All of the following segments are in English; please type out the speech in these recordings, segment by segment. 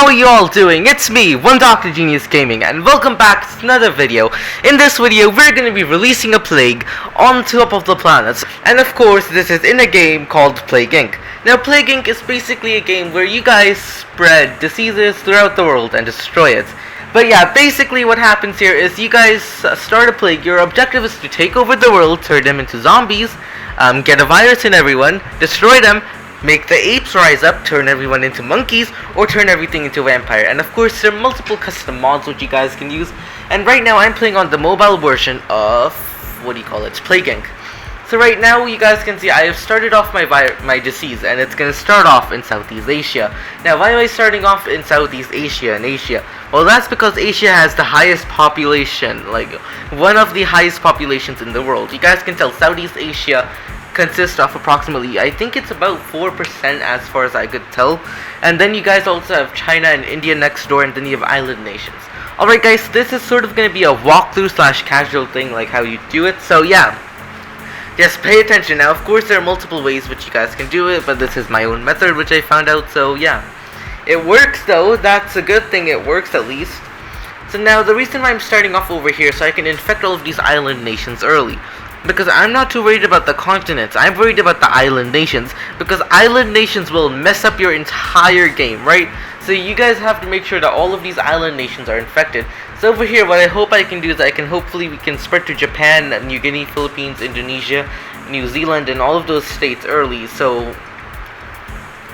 how are you all doing? It's me, One Dr. Genius Gaming, and welcome back to another video. In this video, we're going to be releasing a plague on top of the planets, and of course, this is in a game called Plague Inc. Now, Plague Inc. is basically a game where you guys spread diseases throughout the world and destroy it. But yeah, basically what happens here is you guys start a plague. Your objective is to take over the world, turn them into zombies, get a virus in everyone, destroy them, make the apes rise up, turn everyone into monkeys, or turn everything into vampire. And of course, there are multiple custom mods which you guys can use. And right now, I'm playing on the mobile version of, Plague Inc. So right now, you guys can see I have started off my disease, and it's going to start off in Southeast Asia. Now, why am I starting off in Southeast Asia and Asia? Well, that's because Asia has the highest population, like one of the highest populations in the world. You guys can tell Southeast Asia consists of approximately, I think it's about 4% as far as I could tell. And then you guys also have China and India next door, and then you have island nations. Alright guys, this is sort of going to be a walkthrough slash casual thing, like how you do it. So yeah, just pay attention. Now of course there are multiple ways which you guys can do it, but this is my own method which I found out. So yeah, it works though. That's a good thing, it works at least. So now the reason why I'm starting off over here, so I can infect all of these island nations early. Because I'm not too worried about the continents, I'm worried about the island nations. Because island nations will mess up your entire game, right? So you guys have to make sure that all of these island nations are infected. So over here, what I hope I can do is we can spread to Japan, New Guinea, Philippines, Indonesia, New Zealand, and all of those states early. So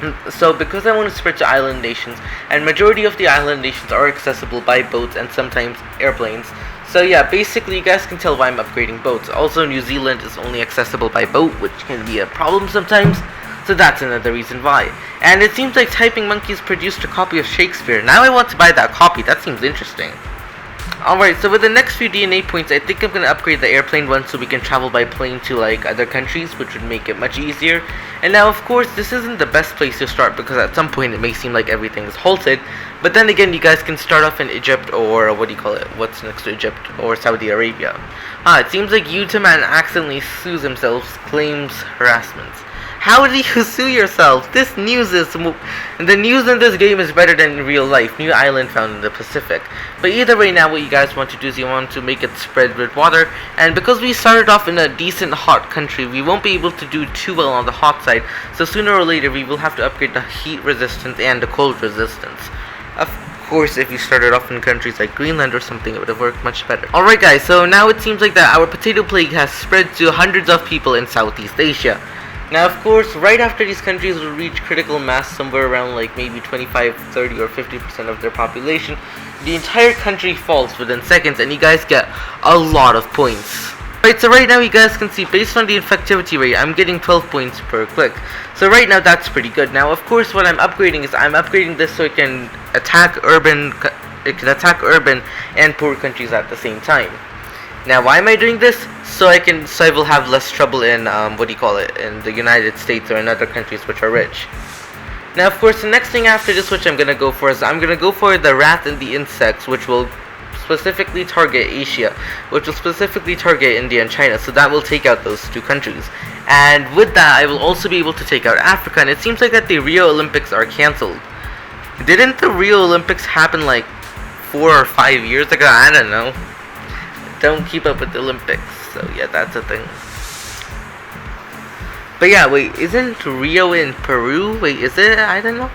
because I want to spread to island nations, and majority of the island nations are accessible by boats and sometimes airplanes. So yeah, basically you guys can tell why I'm upgrading boats. Also, New Zealand is only accessible by boat, which can be a problem sometimes. So that's another reason why. And it seems like Typing Monkeys produced a copy of Shakespeare. Now I want to buy that copy. That seems interesting. Alright, so with the next few DNA points, I think I'm going to upgrade the airplane one so we can travel by plane to like other countries, which would make it much easier. And now of course, this isn't the best place to start because at some point it may seem like everything is halted. But then again, you guys can start off in Egypt or what's next to Egypt, or Saudi Arabia. It seems like Utaman accidentally sues himself, claims harassment. How did you sue yourself? The news in this game is better than in real life. New island found in the Pacific. But either way, now what you guys want to do is you want to make it spread with water. And because we started off in a decent hot country, we won't be able to do too well on the hot side. So sooner or later, we will have to upgrade the heat resistance and the cold resistance. Of course, if you started off in countries like Greenland or something, it would have worked much better. Alright guys, so now it seems like that our potato plague has spread to hundreds of people in Southeast Asia. Now, of course, right after these countries will reach critical mass, somewhere around like maybe 25, 30, or 50% of their population, the entire country falls within seconds, and you guys get a lot of points. Right, so right now you guys can see, based on the infectivity rate, I'm getting 12 points per click. So right now that's pretty good. Now, of course, what I'm upgrading is I'm upgrading this so it can attack urban and poor countries at the same time. Now, why am I doing this? So I will have less trouble in in the United States or in other countries which are rich. Now, of course, the next thing after this which I'm gonna go for is I'm gonna go for the rat and the insects, which will specifically target Asia, which will specifically target India and China. So that will take out those two countries. And with that, I will also be able to take out Africa. And it seems like that the Rio Olympics are cancelled. Didn't the Rio Olympics happen like 4 or 5 years ago? I don't know. Don't keep up with the Olympics, so yeah, that's a thing. But yeah, wait, isn't Rio in Peru? Wait, is it? I don't know.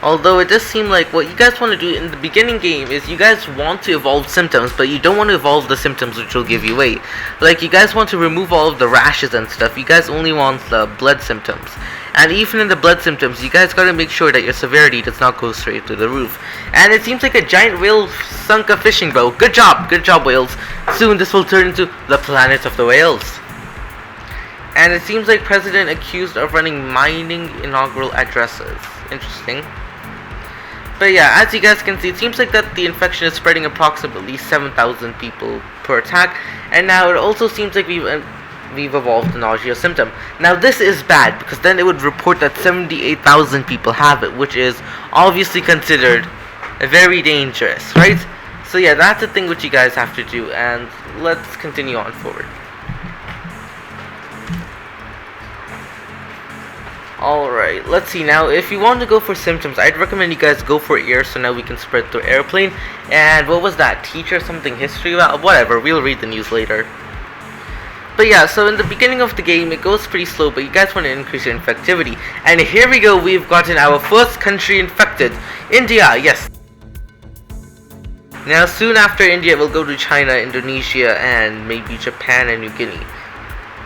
Although it does seem like what you guys want to do in the beginning game is you guys want to evolve symptoms, but you don't want to evolve the symptoms which will give you weight. Like, you guys want to remove all of the rashes and stuff. You guys only want the blood symptoms. And even in the blood symptoms, you guys gotta make sure that your severity does not go straight to the roof. And it seems like a giant whale sunk a fishing boat. Good job whales. Soon this will turn into the planet of the whales. And it seems like president accused of running mining inaugural addresses. Interesting. But yeah, as you guys can see, it seems like that the infection is spreading approximately 7,000 people per attack. And now it also seems like we've evolved the Nausea Symptom. Now this is bad, because then it would report that 78,000 people have it, which is obviously considered very dangerous, right? So yeah, that's the thing which you guys have to do, and let's continue on forward. Alright, let's see now. If you want to go for symptoms, I'd recommend you guys go for air, so now we can spread through airplane. And what was that? Teacher something history? Well, whatever, we'll read the news later. But yeah, so in the beginning of the game, it goes pretty slow, but you guys want to increase your infectivity. And here we go, we've gotten our first country infected. India, yes. Now soon after India, we'll go to China, Indonesia, and maybe Japan and New Guinea.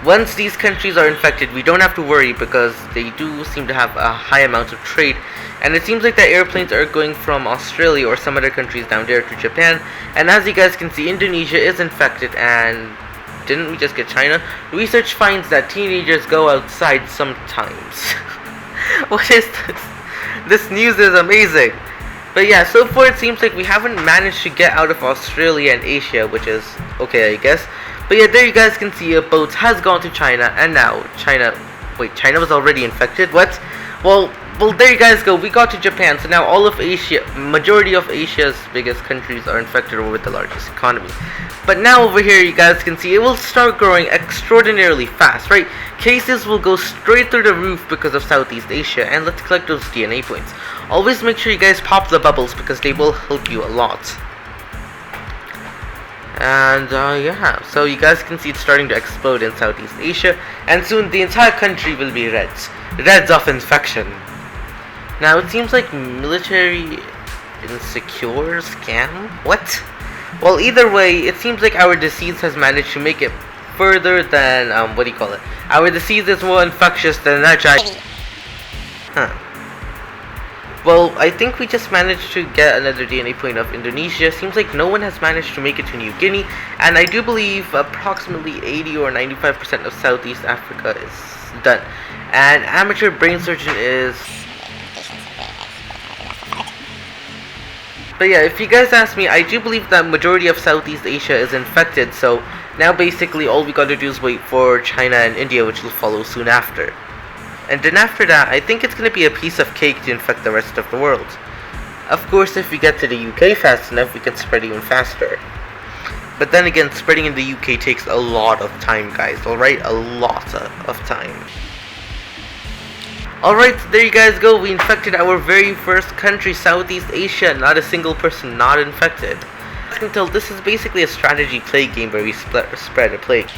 Once these countries are infected, we don't have to worry because they do seem to have a high amount of trade. And it seems like the airplanes are going from Australia or some other countries down there to Japan. And as you guys can see, Indonesia is infected, and didn't we just get China? Research finds that teenagers go outside sometimes. What is this? This news is amazing. But yeah, so far it seems like we haven't managed to get out of Australia and Asia, which is okay, I guess. But yeah, there you guys can see a boat has gone to China, and now China... Wait, China was already infected? What? Well, there you guys go. We got to Japan, so now all of Asia, majority of Asia's biggest countries are infected with the largest economy. But now over here, you guys can see it will start growing extraordinarily fast, right? Cases will go straight through the roof because of Southeast Asia, and let's collect those DNA points. Always make sure you guys pop the bubbles because they will help you a lot. And yeah, so you guys can see it's starting to explode in Southeast Asia, and soon the entire country will be reds of infection. Now it seems like military insecure scam? What? Well, either way, it seems like our disease has managed to make it further than what do you call it? Our disease is more infectious than HIV. Huh. Well, I think we just managed to get another DNA point of Indonesia. Seems like no one has managed to make it to New Guinea. And I do believe approximately 80 or 95% of Southeast Africa is done. And amateur brain surgeon is... But yeah, if you guys ask me, I do believe that majority of Southeast Asia is infected. So now basically all we gotta do is wait for China and India, which will follow soon after. And then after that, I think it's going to be a piece of cake to infect the rest of the world. Of course, if we get to the UK fast enough, we can spread even faster. But then again, spreading in the UK takes a lot of time, guys, alright? A lot of time. Alright, there you guys go. We infected our very first country, Southeast Asia. Not a single person not infected. As you can tell, this is basically a strategy plague game where we spread a plague.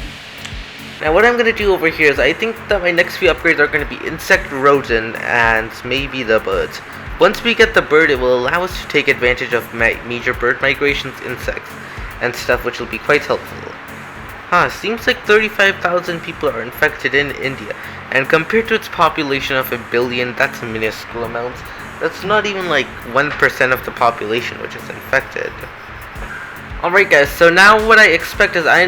Now what I'm going to do over here is I think that my next few upgrades are going to be insect, rodent, and maybe the bird. Once we get the bird, it will allow us to take advantage of major bird migrations, insects, and stuff, which will be quite helpful. Seems like 35,000 people are infected in India, and compared to its population of 1 billion, that's a minuscule amount. That's not even like 1% of the population which is infected. Alright guys, so now what I expect is I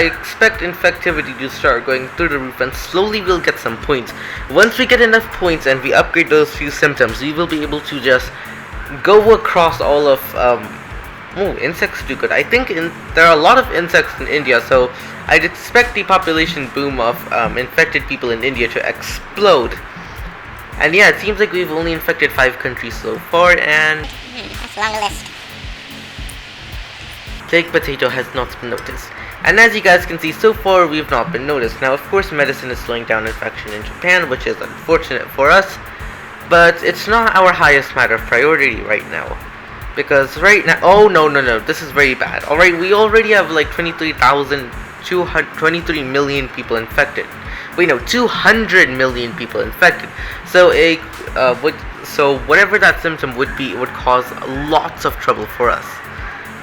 expect infectivity to start going through the roof, and slowly we'll get some points. Once we get enough points and we upgrade those few symptoms, we will be able to just go across all of, insects do good. I think there are a lot of insects in India, so I'd expect the population boom of infected people in India to explode. And yeah, it seems like we've only infected 5 countries so far, and... that's a long list. Plague potato has not been noticed. And as you guys can see, so far we've not been noticed. Now of course medicine is slowing down infection in Japan, which is unfortunate for us, but it's not our highest matter of priority right now. Because right now, oh no, this is very bad. Alright, we already have like 23 million people infected. Wait, no, 200 million people infected. So whatever that symptom would be, it would cause lots of trouble for us.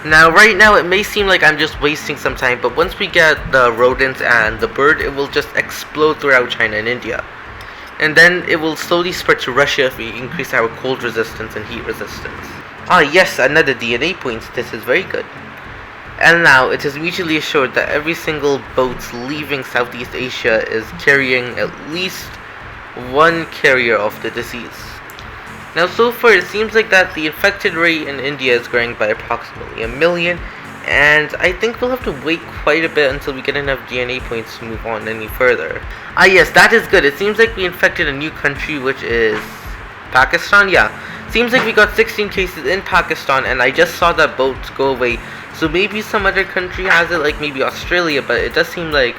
Now, right now, it may seem like I'm just wasting some time, but once we get the rodents and the bird, it will just explode throughout China and India. And then it will slowly spread to Russia if we increase our cold resistance and heat resistance. Yes, another DNA point. This is very good. And now, it is mutually assured that every single boat leaving Southeast Asia is carrying at least one carrier of the disease. Now so far it seems like that the infected rate in India is growing by approximately 1 million, and I think we'll have to wait quite a bit until we get enough DNA points to move on any further. Yes, that is good. It seems like we infected a new country, which is Pakistan. Yeah, seems like we got 16 cases in Pakistan, and I just saw that boat go away. So maybe some other country has it, like maybe Australia, but it does seem like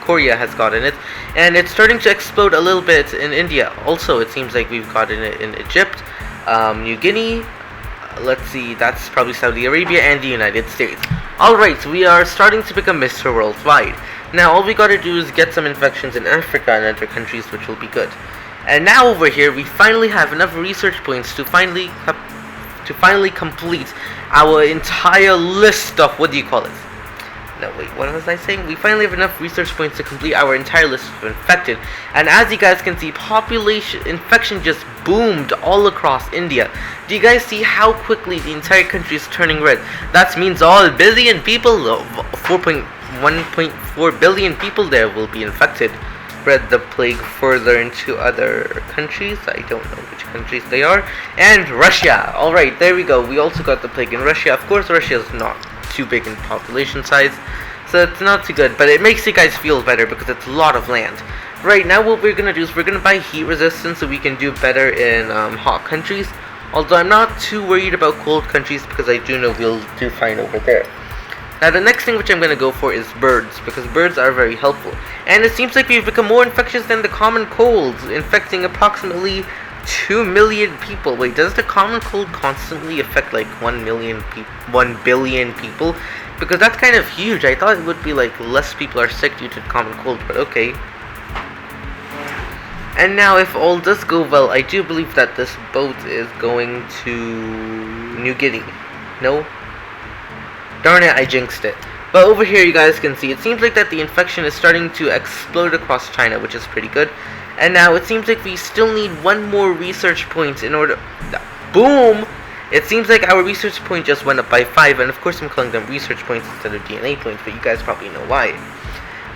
Korea has gotten it. And it's starting to explode a little bit in India. Also, it seems like we've gotten it in Egypt, New Guinea, let's see, that's probably Saudi Arabia, and the United States. Alright, we are starting to become Mr. Worldwide. Now all we gotta do is get some infections in Africa and other countries, which will be good. And now over here, we finally have enough research points to finally complete our entire list of, what do you call it? No, wait, what was I saying? We finally have enough research points to complete our entire list of infected. And as you guys can see, infection just boomed all across India. Do you guys see how quickly the entire country is turning red? That means all billion people, 1.4 billion people there will be infected. Spread the plague further into other countries. I don't know which countries they are. And Russia. Alright, there we go. We also got the plague in Russia. Of course, Russia is not too big in population size, so it's not too good, but it makes you guys feel better because it's a lot of land. Right now what we're gonna do is we're gonna buy heat resistance so we can do better in hot countries, although I'm not too worried about cold countries because I do know we'll do fine over there. Now the next thing which I'm gonna go for is birds, because birds are very helpful, and it seems like we've become more infectious than the common colds, infecting approximately 2 million people. Wait, does the common cold constantly affect like 1 billion people? Because that's kind of huge. I thought it would be like less people are sick due to the common cold, but okay. And now if all does go well, I do believe that this boat is going to New Guinea. No? Darn it, I jinxed it. But over here you guys can see, it seems like that the infection is starting to explode across China, which is pretty good. And now it seems like we still need one more research point in order... Boom! It seems like our research point just went up by 5, and of course I'm calling them research points instead of DNA points, but you guys probably know why.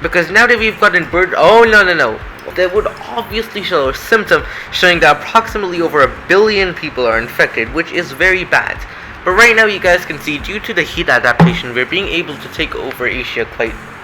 Because now that we've gotten bird... Oh, no. That would obviously show a symptom showing that approximately over 1 billion people are infected, which is very bad. But right now you guys can see, due to the heat adaptation, we're being able to take over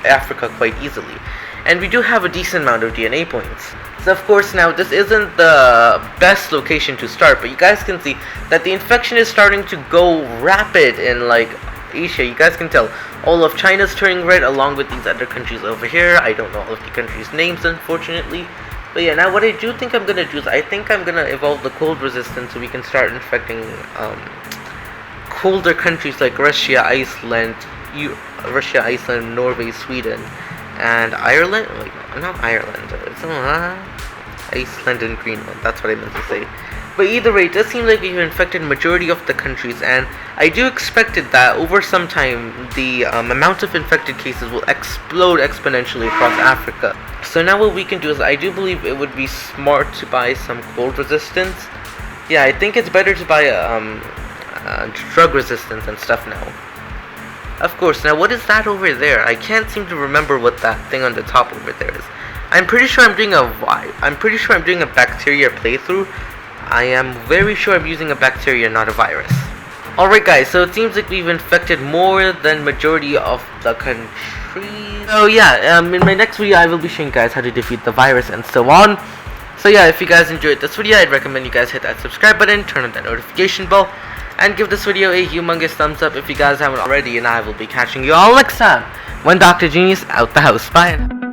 Africa quite easily. And we do have a decent amount of DNA points. So of course now this isn't the best location to start, but you guys can see that the infection is starting to go rapid in like Asia. You guys can tell all of China's turning red along with these other countries over here. I don't know all of the countries' names unfortunately. But yeah, now what I do think I'm gonna do is I think I'm gonna evolve the cold resistance so we can start infecting colder countries like Russia, Iceland, Norway, Sweden, and Ireland. Wait, no, not Ireland. It's Iceland and Greenland. That's what I meant to say. But either way, it does seem like we've infected majority of the countries, and I do expect that over some time the amount of infected cases will explode exponentially across Africa. So now what we can do is I do believe it would be smart to buy some cold resistance. Yeah, I think it's better to buy drug resistance and stuff now. Of course, now what is that over there? I can't seem to remember what that thing on the top over there is. I'm pretty sure I'm doing a bacteria playthrough. I am very sure I'm using a bacteria, not a virus. Alright guys, so it seems like we've infected more than majority of the countries. So yeah, in my next video I will be showing you guys how to defeat the virus and so on. So yeah, if you guys enjoyed this video, I'd recommend you guys hit that subscribe button, turn on that notification bell, and give this video a humongous thumbs up if you guys haven't already, and I will be catching you all next time when Dr. Genius out the house. Bye.